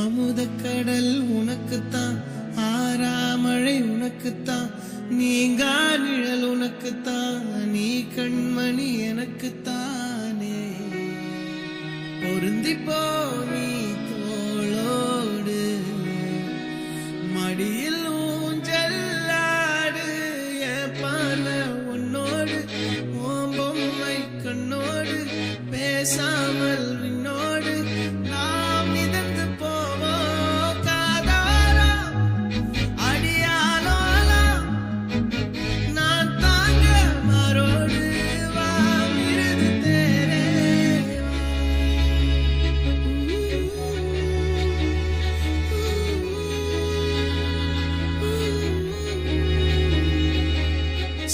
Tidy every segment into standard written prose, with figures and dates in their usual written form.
அமுதக்கடல் உனக்குத்தான், ஆறாமழை உனக்குத்தான், நீங்கா நிழல் உனக்குத்தான், நீ கண்மணி எனக்குத்தானே. பொருந்திப்போ நீ தோளோடு, மடியில் ஊஞ்சல்லாடு, என் பார்வை உன்னோடு, ஓம் பொம்மை கண்ணோடு, பேசாமல் விண்ணோடு நாம் மிதந்து போவோம் காதாரா அடியாலோலா. நான் தாங்க மாரோடு வா மிருது தேரே.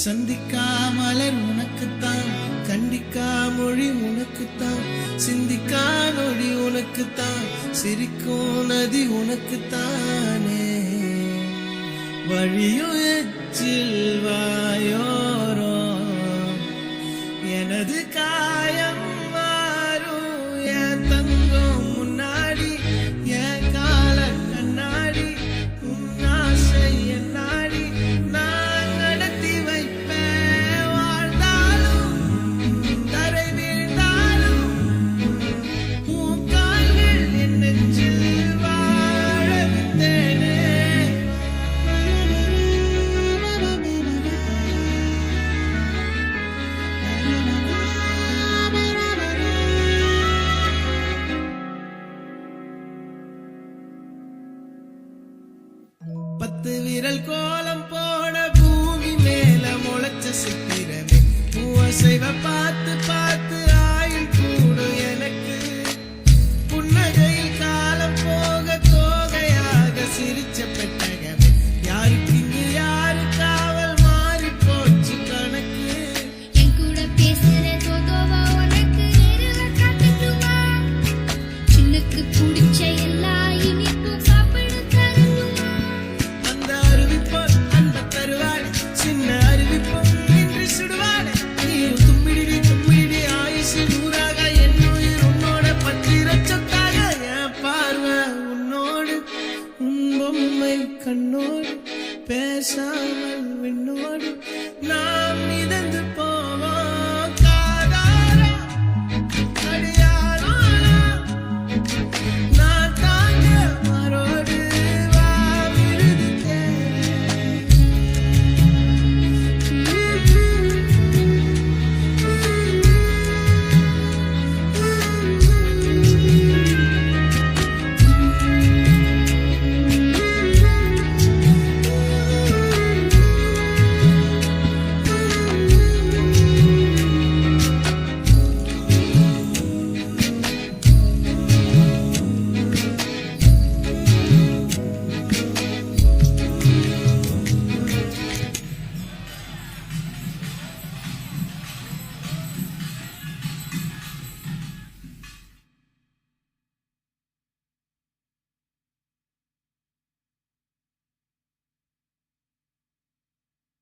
சந்திக்கா மலர் உனக்குத்தான், கண்டிக்கா மொழி உனக்குத்தான், சிந்திக்கா நொடி உனக்குத்தான், சிரிக்கும் நதி உனக்குத்தானே. வழியும் எச்சில் வாயோரோ எனது காயம் மாறும், என் தங்கம் முன்னாடி, என் கால கண்ணாடி, உன் ஆசை என்னாடி நான் நடத்தி வைப்பேன். வாழ்ந்தாலும் தரை வீழ்ந்தாலும் உன் கால்கள் என் நெஞ்சில் வாழ விட்டேனே. பத்து விரல் கோலம் போட பூமி மேல முளைச்ச சித்திரமே, பூவசைவ பார்த்து பார்த்து ஆயுள் கூடும் எனக்கு. புன்னகையில் காலம் போக தோகையாக சிரிச்ச பெட்டகமே, யாருக்கு இங்கு யாரு காவல் மாறி போச்சு கணக்கு. என் கூட பேசுற தோதோவா உனக்கு நேரில காட்டட்டுமா? சின்னுக்கு பிடிச்ச எல்லா இனிப்பும் சாப்பிட தரட்டுமா? அந்த அருவிப்போல் அந்த தருவாடு, சின்ன அருவிப்போல் இன்று சுடுவாடு. நீயும் தும்மிடி தும்மிடி ஆயுசு நூறாக, என் உயிர் உன்னோட பற்றிர சொத்தாக. என் பார்வை உன்னோடு, உன் பொம்மை கண்ணோடு, பேசாமல்